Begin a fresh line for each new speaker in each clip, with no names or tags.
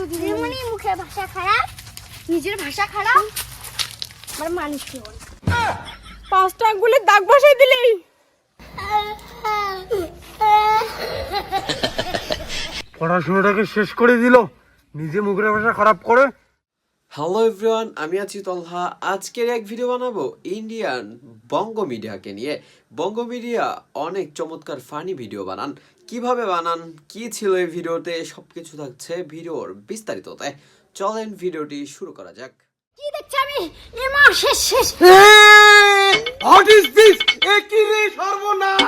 দিদিমণি মুখের ভাষা খারাপ, নিজের ভাষা খারাপ, আমার মানুষ কি বল।
5টা আঙ্গুলের দাগ বসাই দিলেই
পড়াশোনাটাকে শেষ করে দিল, নিজে মুখের ভাষা খারাপ করে।
হ্যালো এভরিওয়ান, আমি আছি তলহা। আজকের এক ভিডিও বানাবো ইন্ডিয়ান বঙ্গ মিডিয়াকে নিয়ে। বঙ্গ মিডিয়া অনেক চমৎকার ফানি ভিডিও বানান। কিভাবে বানান, কি ছিল এই ভিডিওতে, সবকিছু থাকছে ভিডিওর বিস্তারিততে। চলেন ভিডিওটি শুরু করা যাক।
কি দেখছি আমি? এমা শেষ শেষ।
What is this? এ কি রে সর্বনাশ!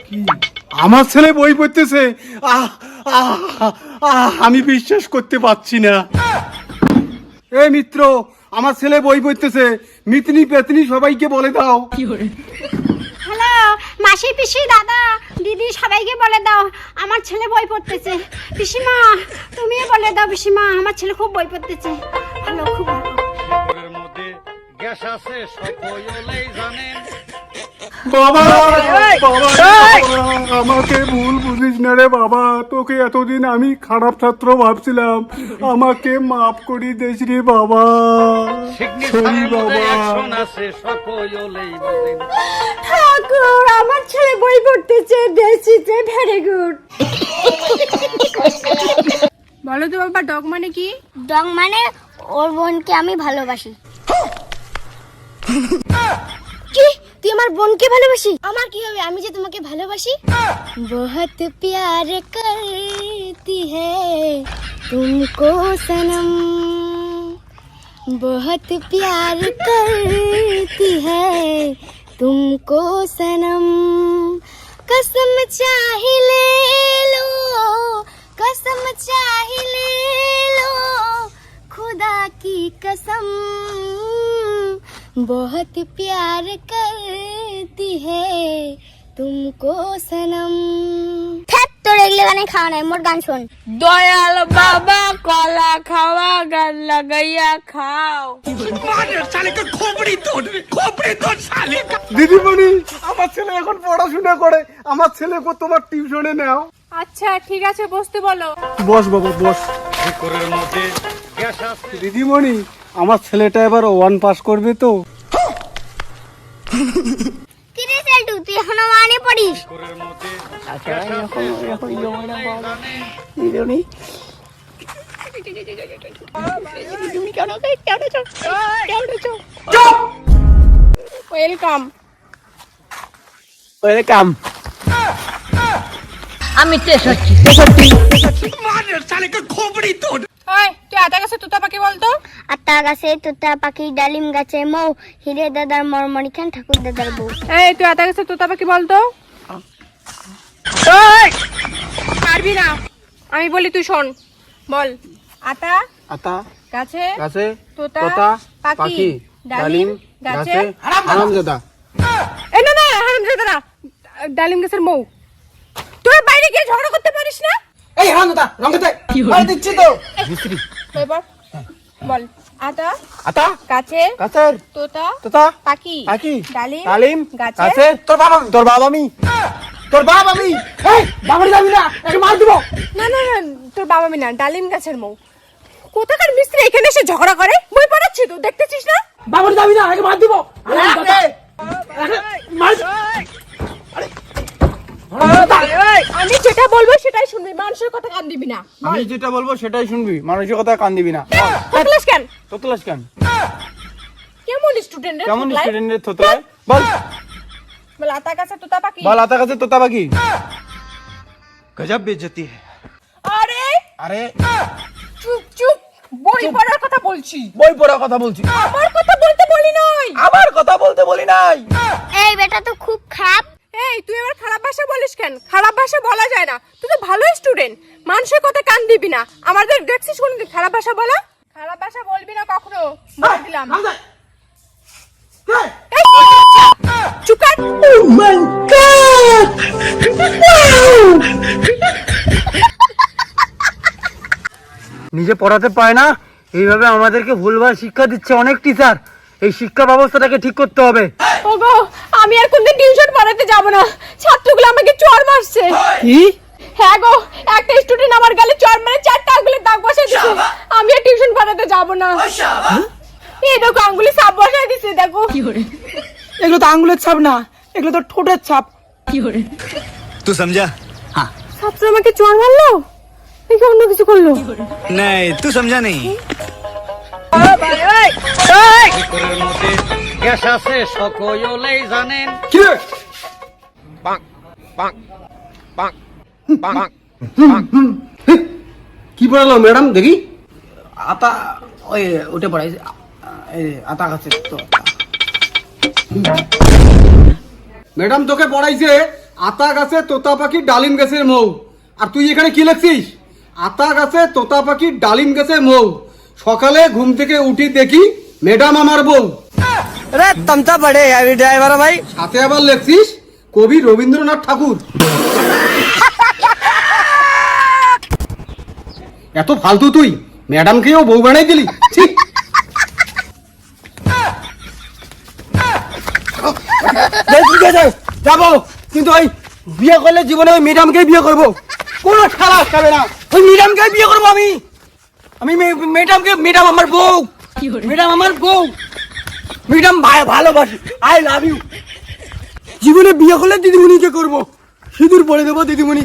কি আমার ছেলে বই পড়তেছে? আমি বিশ্বাস করতে পারছি না। এই মিত্র, আমার ছেলে বই পড়তেছে, মিতনি পেতনি সবাইকে বলে দাও।
হ্যালো মাসি, পিসি, দাদা, দিদি, সবাইকে বলে দাও আমার ছেলে বই পড়তেছে। পিসিমা তুমিও বলে দাও, পিসিমা আমার ছেলে খুব বই পড়তেছে। ভালো, খুব ভালো।
ঘরের মধ্যে গ্যাস আছে সকলেই জানেন।
বাবা, আমাকে ভুল বুঝিস না রে বাবা, তোকে এতদিন আমি খারাপ ছাত্র ভাবছিলাম, আমাকে মাফ করি দিস রে বাবা। সরি বাবা।
আছে সকলেই বলেন।
ঠাকুর আমার ছেলে বই পড়তেছে, দেশিতে ভেরি গুড।
বলো তো বাবা, ডগ মানে কি?
ডং মানে ওর বোনকে আমি ভালোবাসি। কি? তুই আমার বোনকে ভালোবাসি? আমার কি হবে, আমি যে তোমাকে ভালোবাসি। বহুত প্যার করতি হ্যায় তুমকো সনম, बहुत प्यार करती है तुमको सनम, कसम चाहे ले लो, कसम चाहे ले लो, खुदा की कसम, बहुत प्यार करती है तुमको सनम। তোর এগুলো গানে খাওয়া নাই, মোর গান শোন।
দয়াল বাবা কলা খাওয়া গান লাগাইয়া খাও।
দিদিমণি, আমার ছেলে এখন পড়াশোনা করে, আমার ছেলেকে তোমার টিউশনে নাও।
আচ্ছা ঠিক আছে, বসতে বলো।
বস বাবা বস।
ঘরের মধ্যে গ্যাস আছে।
দিদিমণি, আমার ছেলেটা এবার 1 পাস করবে তো?
কি রে সেলটু, তুই এখনো মানে পড়িস?
ঘরের মধ্যে
ওয়েলকাম।
ওয়েলকাম।
ওই তুই আতা গাছে তোতা পাখি বলতো।
আতা গাছে তোতা পাখি, ডালিম গাছে মৌ, হিরে দাদার মরমরি খান, ঠাকুর দাদার বউ।
এই তুই আতা গাছে তোতা পাখি বলতো। পারবি না, আমি বলি তুই শোন। বল। আতা
আতা
গাছে
গাছে
তোতা
তোতা
পাখি
পাখি
ডালিম
ডালিম
গাছে
গাছে হারামজাদা।
এই না না, হারামজাদা না, ডালিম গাছের মৌ। তুই বাইরে গিয়ে ঝগড়া করতে পারিস না?
এই হারামজাদা রঙতে মার দিচ্ছি তো। মিস্ত্রি
এবার বল। আতা
আতা
গাছে
গাছের
তোতা
তোতা
পাখি
পাখি
ডালিম
ডালিম
গাছে
গাছে তোর বাবা আমি এই বাবারে যাবি না, একে মার দিব।
না না না, তোর বাবা আমি না, ডালিম গাছের মৌ। কোথাকার মিস্ত্রি এখানে এসে ঝগড়া করে? বই পড়াচ্ছি তো, দেখতেছিস না?
বাবারে যাবি না, একে মার দিব।
আমি যেটা বলবো সেটাই শুনবি, মানুষের কথা কান দিবি না।
আমি যেটা বলবো সেটাই শুনবি, মানুষের কথা কান দিবি না।
তোতলাস কেন?
তোতলাস কেন?
কেমন স্টুডেন্ট রে?
কেমন স্টুডেন্টের তোতলায়? বল
বল। আতা গাছে তোতা পাখি।
বল আতা গাছে তোতা পাখি। গজব বেইজ্জতি है।
আরে
আরে
চুপ চুপ, বই পড়ার কথা বলছি।
বই পড়ার কথা বলছি।
আমার কথা বলতে বলি নাই।
আমার কথা বলতে বলি নাই।
এই বেটা তো খুব খারাপ।
এই তুই আবার খারাপ ভাষা বলিস কেন? খারাপ ভাষা বলা যায় না, তুই তো ভালো স্টুডেন্ট, মানুষের কথা কান দিবি না। আমাদের দেখছিস কোনদিন খারাপ ভাষা বলা? খারাপ ভাষা বলবি না কখনো, বলে দিলাম। এই, চুপ কর। Oh my God!
নিজে পড়াতে পায় না, এইভাবে আমাদেরকে ভুলভাল শিক্ষা দিচ্ছে অনেক টিচার। এই শিক্ষা ব্যবস্থাটাকে ঠিক করতে হবে।
ওগো, আমি আর কোনদিন টিউশন পড়াতে যাব না, ছাত্রগুলো আমাকে চড় মারছে।
কি?
হ্যাঁ গো, একটা স্টুডেন্ট আমার গালে চড় মেরে 4টা আঙ্গুলের দাগ বসিয়ে দিছে। আমি আর টিউশন পড়াতে যাব না। এই দেখো আঙ্গুলে ছাপ বসিয়ে দিছে, দেখো।
এগুলো তো আঙ্গুলের ছাপ না, এগুলো তো ঠোঁটের ছাপ।
तू समझा? हाँ
ছাত্র আমাকে চড় মারলো নাকি অন্য কিছু করলো?
नहीं तू समझा नहीं।
ভিতরের মধ্যে গ্যাস আছে সকলেই জানেন।
কি রে?
পাক পাক পাক পাক
কি পড়ালো ম্যাডাম দেখি?
আতা ওই উঠে পড়াই আতা গাছে তো।
ম্যাডাম তোকে পড়াইছে আতা গাছে তোতা পাখি ডালিম গাছের মৌ, আর তুই এখানে কি লিখছিস? আতা গাছে তোতা পাখি ডালিম গাছের মৌ। সকালে ঘুম থেকে উঠি দেখি ম্যাডাম আমার বউ।
अरे तमता बड़े अभी ड्राइवर भाई।
সাথে আবার লিখছিস কবি রবীন্দ্রনাথ ঠাকুর। এত ফালতু তুই, ম্যাডামকেও বউ বানাই দিলি। ঠিক
ঠিক আছে যাবো, কিন্তু ওই বিয়ে করলে জীবনে ওই ম্যাডামকে বিয়ে করবো। কোনো খারাপ খাবে না, ওই ম্যাডামকে বিয়ে করবো আমি। আমি ম্যাডামকে, ম্যাডাম আমার বউ, ম্যাডাম আমার বউ, ম্যাডাম ভালোবাসি, আই লাভ ইউ। জীবনে বিয়ে করলে দিদিমণিকে করবো, সিঁদুর পরে দেবো দিদিমণি।